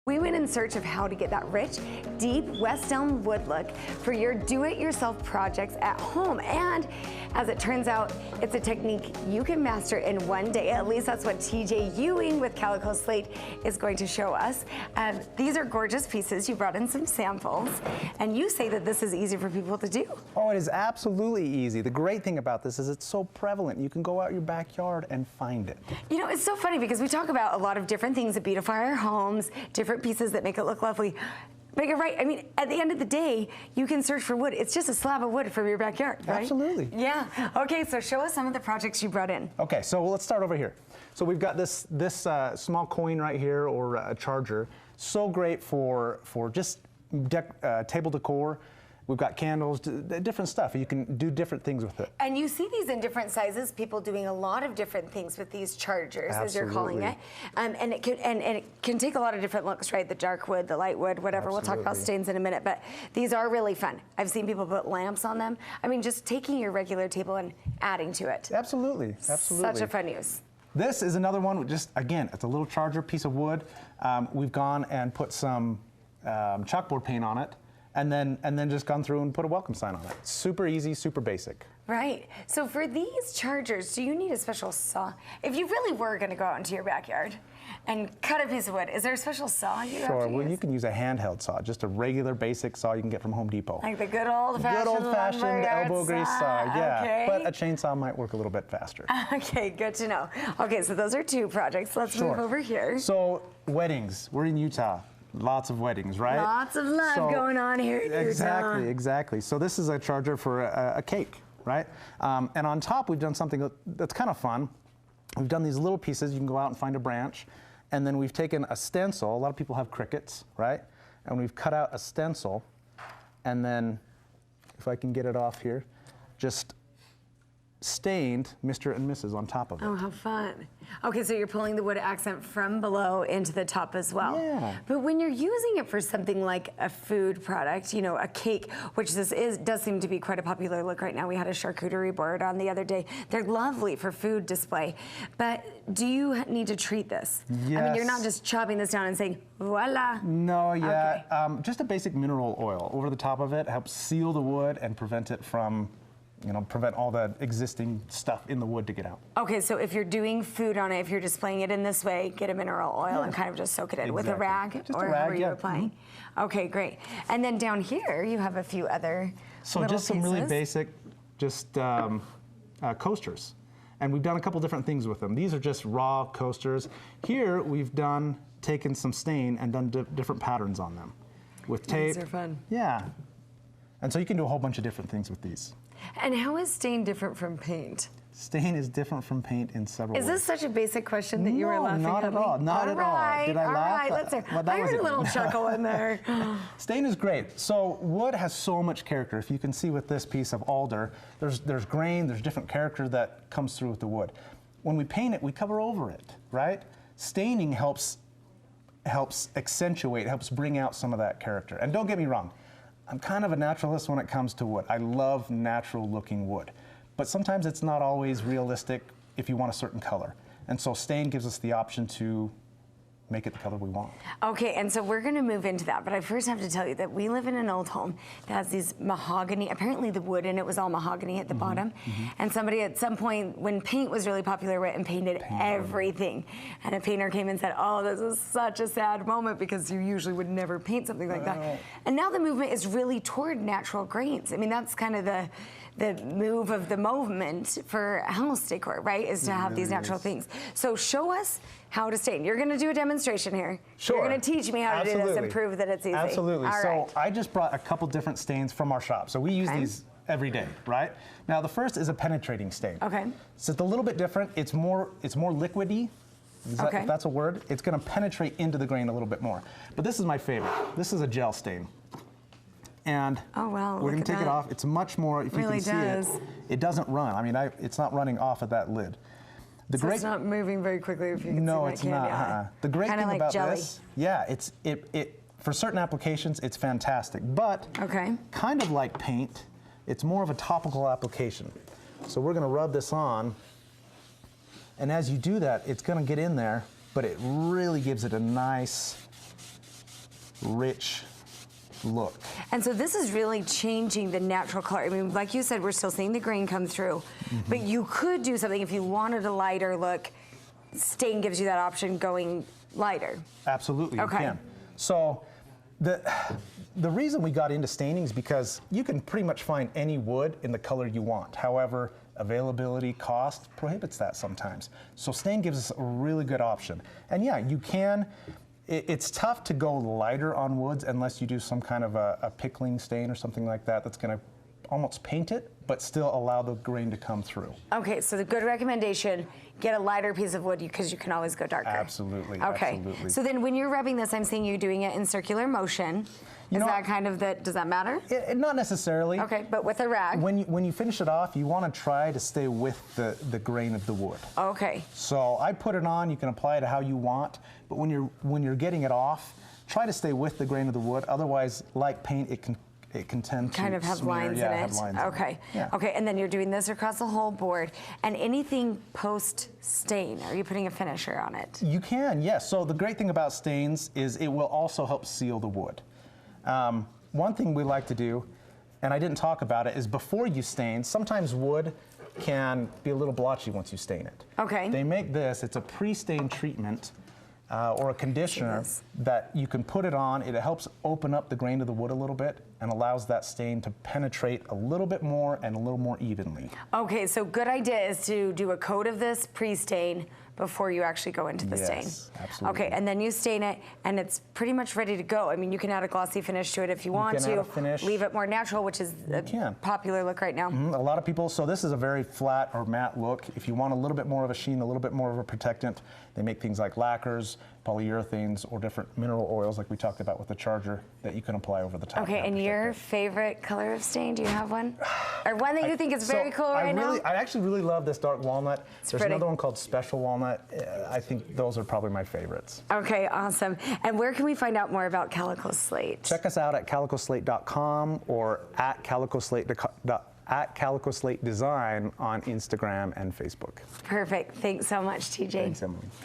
We went in search of how to get that rich, deep West Elm wood look for your do-it-yourself projects at home. And as it turns out, it's a technique you can master in one day. At least that's what TJ Ewing with Calico Slate is going to show us. These are gorgeous pieces. You brought in some samples, and you say that this is easy for people to do. Oh, it is absolutely easy. The great thing about this is it's so prevalent. You can go out your backyard and find it. You know, it's so funny because we talk about a lot of different things that beautify our homes, different pieces that make it look lovely. But you're right. I mean, at the end of the day, you can search for wood. It's just a slab of wood from your backyard, right? Absolutely. Yeah. Okay, so show us some of the projects you brought in. Okay, so let's start over here. So we've got this small coin right here, or a charger. So great for just table decor. We've got candles, different stuff. You can do different things with it. And you see these in different sizes, people doing a lot of different things with these chargers, as you're calling it. And it can take a lot of different looks, right? The dark wood, the light wood, whatever. Absolutely. We'll talk about stains in a minute, but these are really fun. I've seen people put lamps on them. I mean, just taking your regular table and adding to it. Absolutely, absolutely. Such a fun use. This is another one, just again, it's a little charger piece of wood. We've gone and put some chalkboard paint on it. And then just gone through and put a welcome sign on it. Super easy, super basic. Right. So for these chargers, do you need a special saw? If you really were going to go out into your backyard and cut a piece of wood, is there a special saw you have to use? Well, you can use a handheld saw, just a regular basic saw you can get from Home Depot. Like the good old-fashioned elbow grease saw, yeah. Okay. But a chainsaw might work a little bit faster. Okay, good to know. Okay, so those are two projects. Let's move over here. So weddings, we're in Utah. Lots of weddings, right? Lots of love going on here in Utah. Exactly. So this is a charger for a cake, right? And on top, we've done something that's kind of fun. We've done these little pieces. You can go out and find a branch. And then we've taken a stencil. A lot of people have crickets, right? And we've cut out a stencil. And then, if I can get it off here, just stained Mr. and Mrs. on top of it. Oh, how fun. Okay, so you're pulling the wood accent from below into the top as well. Yeah. But when you're using it for something like a food product, you know, a cake, which does seem to be quite a popular look right now. We had a charcuterie board on the other day. They're lovely for food display. But do you need to treat this? Yes. I mean, you're not just chopping this down and saying, voila. No, yeah. Okay. Just a basic mineral oil over the top of it helps seal the wood and prevent it from, you know, prevent all the existing stuff in the wood to get out. Okay, so if you're doing food on it, if you're displaying it in this way, get a mineral oil and kind of just soak it in with a rag just or a rag, however you're applying. Okay, great. And then down here, you have a few other So little just some pieces. really basic, just coasters. And we've done a couple different things with them. These are just raw coasters. Here, we've taken some stain and done different patterns on them with tape. These are fun. Yeah. And so you can do a whole bunch of different things with these. And how is stain different from paint? Stain is different from paint in several ways. Is this such a basic question that you were laughing not at at all. Not at all. Did I laugh? All right, let's hear. Well, I heard a little chuckle in there. Stain is great. So wood has so much character. If you can see with this piece of alder, there's grain, there's different character that comes through with the wood. When we paint it, we cover over it, right? Staining helps accentuate, helps bring out some of that character. And don't get me wrong, I'm kind of a naturalist when it comes to wood. I love natural looking wood. But sometimes it's not always realistic if you want a certain color. And so stain gives us the option to make it the color we want. Okay, and so we're gonna move into that, but I first have to tell you that we live in an old home that has these mahogany, apparently the wood in it was all mahogany at the bottom. And somebody at some point, when paint was really popular, went and painted everything. And a painter came and said, oh, this is such a sad moment because you usually would never paint something like that. And now the movement is really toward natural grains. I mean, that's kind of the move of the moment for house decor, right, is to have these natural things. So show us how to stain. You're gonna do a demonstration here. Sure. You're gonna teach me how to do this and prove that it's easy. Absolutely. All right. So I just brought a couple different stains from our shop. So we use these every day, right? Now the first is a penetrating stain. Okay. So it's a little bit different. It's more liquidy. If that's a word. It's gonna penetrate into the grain a little bit more. But this is my favorite. This is a gel stain. And we're going to take it off. It's much more, if you can see it, it doesn't run. I mean, it's not running off of that lid. So it's not moving very quickly if you can see No, it's not. The great thing like about jelly. this, yeah, for certain applications, it's fantastic. But kind of like paint, it's more of a topical application. So we're going to rub this on. And as you do that, it's going to get in there, but it really gives it a nice rich look. And so this is really changing the natural color. I mean, like you said, we're still seeing the green come through, but you could do something if you wanted a lighter look. Stain gives you that option going lighter. Absolutely, Okay. you can. So the reason we got into staining is because you can pretty much find any wood in the color you want. However, availability, cost prohibits that sometimes. So stain gives us a really good option. And yeah, you can. It's tough to go lighter on woods unless you do some kind of a pickling stain or something like that that's going to almost paint it, but still allow the grain to come through. Okay, so the good recommendation, get a lighter piece of wood because you can always go darker. Absolutely, Okay, absolutely. so then when you're rubbing this, I'm seeing you doing it in circular motion. Is that kind of does that matter? Not necessarily. Okay, but with a rag. When you finish it off, you want to try to stay with the grain of the wood. Okay. So I put it on, you can apply it how you want, but when you're getting it off, try to stay with the grain of the wood. Otherwise, like paint, it can tend to Kind of have smear. lines Yeah, in have it. lines in Okay. it. Yeah. Okay, and then you're doing this across the whole board. And anything post stain, are you putting a finisher on it? You can, yes. So the great thing about stains is it will also help seal the wood. One thing we like to do, and I didn't talk about it, is before you stain, sometimes wood can be a little blotchy once you stain it. Okay. They make this, it's a pre-stain treatment or a conditioner that you can put it on. It helps open up the grain of the wood a little bit and allows that stain to penetrate a little bit more and a little more evenly. Okay, so good idea is to do a coat of this pre-stain before you actually go into the stain. Absolutely. Okay, and then you stain it, and it's pretty much ready to go. I mean, you can add a glossy finish to it if you want can to. add a finish. Leave it more natural, which is a popular look right now. A lot of people, so this is a very flat or matte look. If you want a little bit more of a sheen, a little bit more of a protectant, they make things like lacquers, polyurethanes, or different mineral oils like we talked about with the charger that you can apply over the top. Okay, and your favorite color of stain, do you have one? Or one that you think is very cool right now? I actually really love this dark walnut. There's pretty. another one called Special Walnut. I think those are probably my favorites. Okay, awesome. And where can we find out more about Calico Slate? Check us out at calicoslate.com or at Calico Slate Design on Instagram and Facebook. Perfect. Thanks so much, TJ. Thanks, Emily.